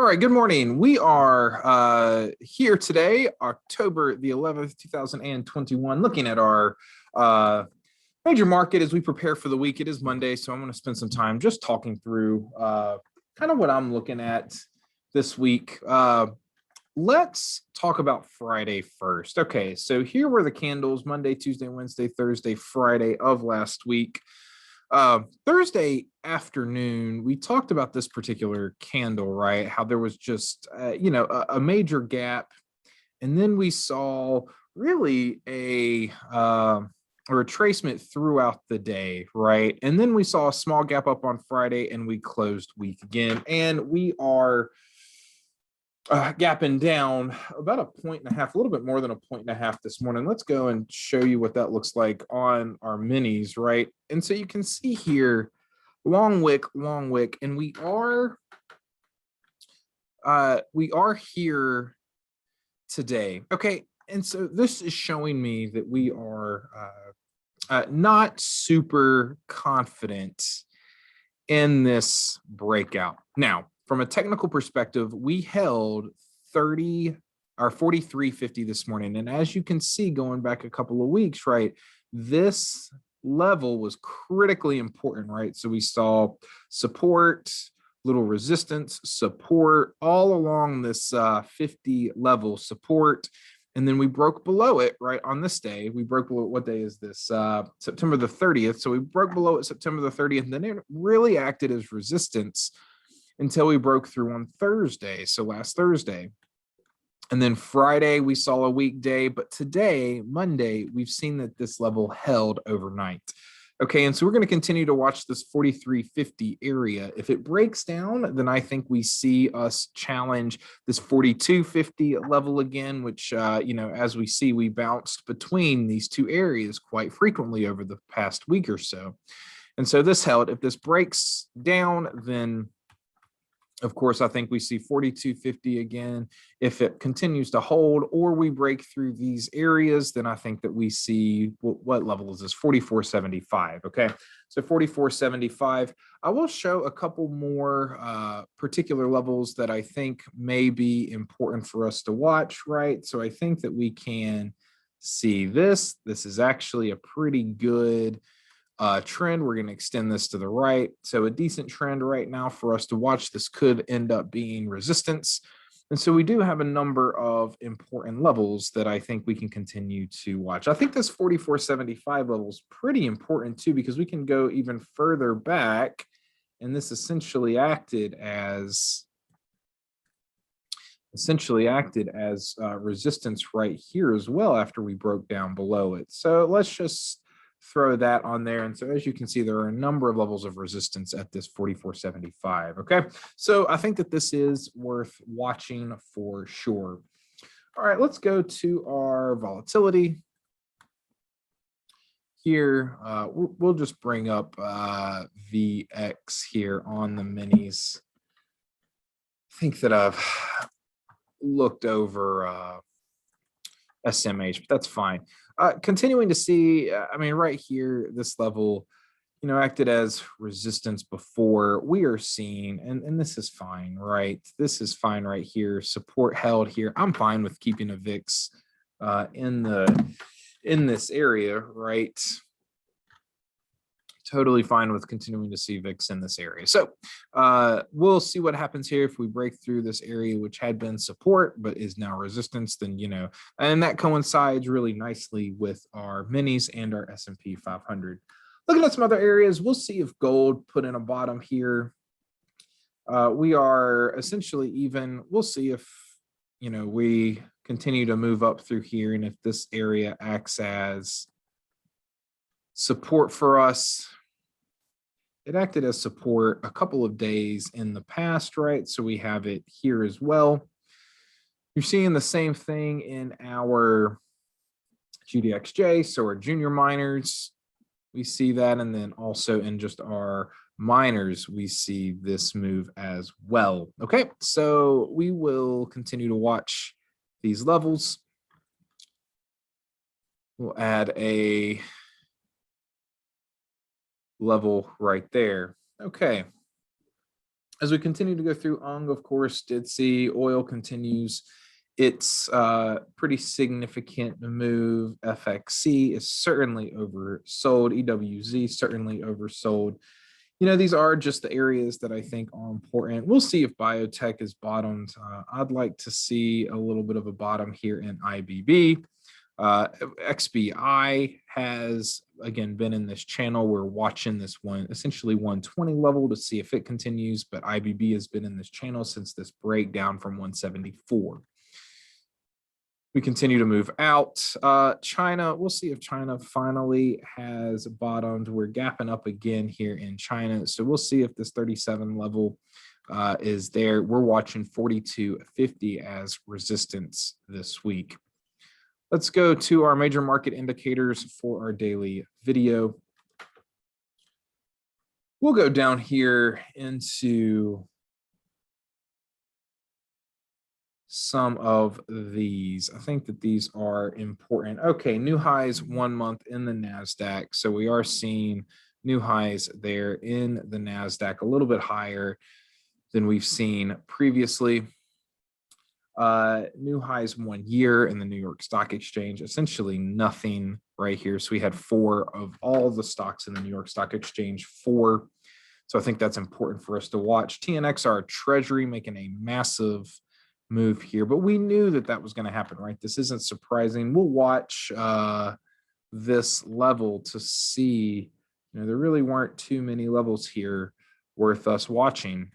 All right, good morning. We are here today, October the 11th, 2021, looking at our major market as we prepare for the week. It is Monday, so I'm going to spend some time just talking through kind of what I'm looking at this week. Let's talk about Friday first. Okay, so here were the candles Monday, Tuesday, Wednesday, Thursday, Friday of last week. Thursday afternoon, we talked about this particular candle, right? How there was just, a major gap. And then we saw really a retracement throughout the day, right? And then we saw a small gap up on Friday and we closed week again. And we are gapping down about a point and a half, a little bit more than a point and a half this morning. Let's go and show you what that looks like on our minis, right? And so you can see here, long wick, and we are here today. Okay, and so this is showing me that we are not super confident in this breakout. Now, from a technical perspective, we held 43.50 this morning. And as you can see, going back a couple of weeks, right, this level was critically important, right? So we saw support, little resistance, support all along this 50 level support. And then we broke below it, right, on this day. We broke below, what day is this? September the 30th. So we broke below it September the 30th, and then it really acted as resistance until we broke through on Thursday, so last Thursday. And then Friday, we saw a weekday, but today, Monday, we've seen that this level held overnight. Okay, and so we're going to continue to watch this 43.50 area. If it breaks down, then I think we see us challenge this 42.50 level again, which, as we see, we bounced between these two areas quite frequently over the past week or so. And so this held. If this breaks down, then of course, I think we see 42.50 again. If it continues to hold or we break through these areas, then I think that we see, what level is this? 44.75. Okay, so 44.75. I will show a couple more particular levels that I think may be important for us to watch, right? So I think that we can see this. This is actually a pretty good trend. We're going to extend this to the right. So a decent trend right now for us to watch. This could end up being resistance. And so we do have a number of important levels that I think we can continue to watch. I think this 44.75 level is pretty important too, because we can go even further back. And this essentially acted as resistance right here as well after we broke down below it. So let's just throw that on there. And so as you can see, there are a number of levels of resistance at this 44.75. Okay, so I think that this is worth watching for sure. All right, let's go to our volatility here. We'll just bring up VX here on the minis. I think that I've looked over SMH, but that's fine. Continuing to see, right here, this level, acted as resistance before. We are seeing, and this is fine, right? This is fine right here. Support held here. I'm fine with keeping a VIX in this area, right? Totally fine with continuing to see VIX in this area. So we'll see what happens here if we break through this area, which had been support, but is now resistance, then, and that coincides really nicely with our minis and our S&P 500. Looking at some other areas, we'll see if gold put in a bottom here. We are essentially even. We'll see if, we continue to move up through here, and if this area acts as support for us. It acted as support a couple of days in the past, right? So we have it here as well. You're seeing the same thing in our GDXJ, so our junior miners, we see that. And then also in just our miners, we see this move as well. Okay, so we will continue to watch these levels. We'll add a level right there. Okay. As we continue to go through, of course, did see oil continues its pretty significant move. FXC is certainly oversold. EWZ certainly oversold. These are just the areas that I think are important. We'll see if biotech is bottomed. I'd like to see a little bit of a bottom here in IBB. XBI has, again, been in this channel. We're watching this one, essentially 120 level, to see if it continues, but IBB has been in this channel since this breakdown from 174. We continue to move out. China, we'll see if China finally has bottomed. We're gapping up again here in China. So we'll see if this 37 level is there. We're watching 42.50 as resistance this week. Let's go to our major market indicators for our daily video. We'll go down here into some of these. I think that these are important. Okay, new highs 1 month in the NASDAQ. So we are seeing new highs there in the NASDAQ, a little bit higher than we've seen previously. New highs 1 year in the New York Stock Exchange, essentially nothing right here. So we had 4 of all the stocks in the New York Stock Exchange, 4. So I think that's important for us to watch. TNXR Treasury making a massive move here, but we knew that that was going to happen, right? This isn't surprising. We'll watch this level to see, there really weren't too many levels here worth us watching.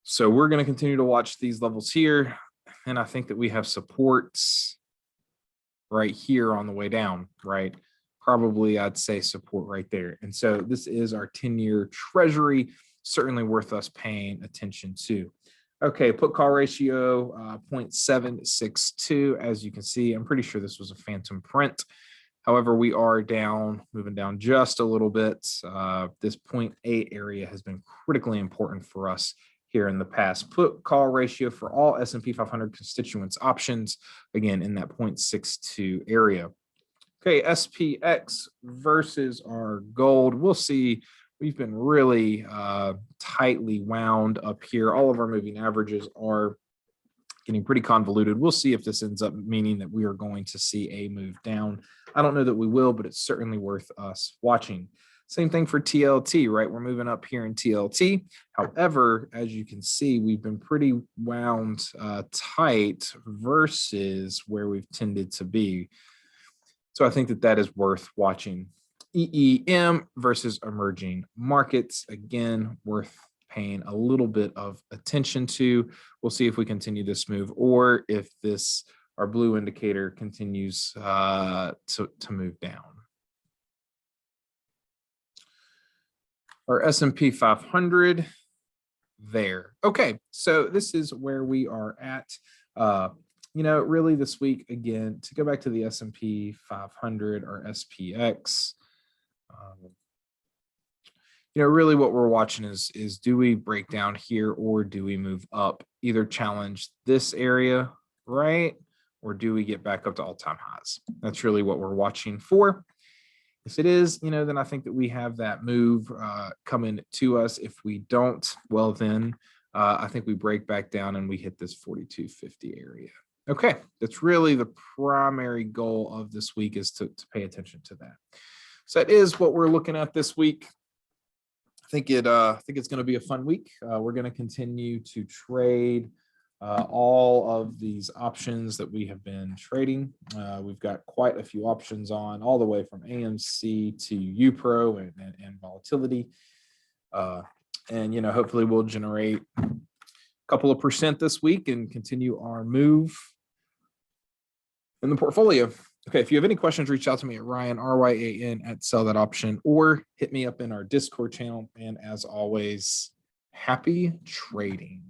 So we're going to continue to watch these levels here. And I think that we have supports right here on the way down, right? Probably I'd say support right there. And so this is our 10-year Treasury, certainly worth us paying attention to. Okay, put call ratio 0.762. As you can see, I'm pretty sure this was a phantom print. However, we are down, moving down just a little bit. This 0.8 area has been critically important for us here in the past. Put call ratio for all S&P 500 constituents options, again, in that 0.62 area. Okay, SPX versus our gold. We'll see. We've been really tightly wound up here. All of our moving averages are getting pretty convoluted. We'll see if this ends up meaning that we are going to see a move down. I don't know that we will, but it's certainly worth us watching. Same thing for TLT, right? We're moving up here in TLT. However, as you can see, we've been pretty wound tight versus where we've tended to be. So I think that that is worth watching. EEM versus emerging markets, again, worth paying a little bit of attention to. We'll see if we continue this move or if this, our blue indicator, continues to move down. Our S&P 500 there. Okay, so this is where we are at. Really this week, again, to go back to the S&P 500 or SPX, really what we're watching is do we break down here or do we move up? Either challenge this area, right? Or do we get back up to all-time highs? That's really what we're watching for. If it is, then I think that we have that move coming to us. If we don't, well, then I think we break back down and we hit this 42.50 area. Okay, that's really the primary goal of this week, is to pay attention to that. So that is what we're looking at this week. I think it's going to be a fun week. We're going to continue to trade all of these options that we have been trading. We've got quite a few options on, all the way from AMC to UPRO and Volatility. And hopefully we'll generate a couple of percent this week and continue our move in the portfolio. Okay, if you have any questions, reach out to me at Ryan, RYAN, @sellthatoption, or hit me up in our Discord channel. And as always, happy trading.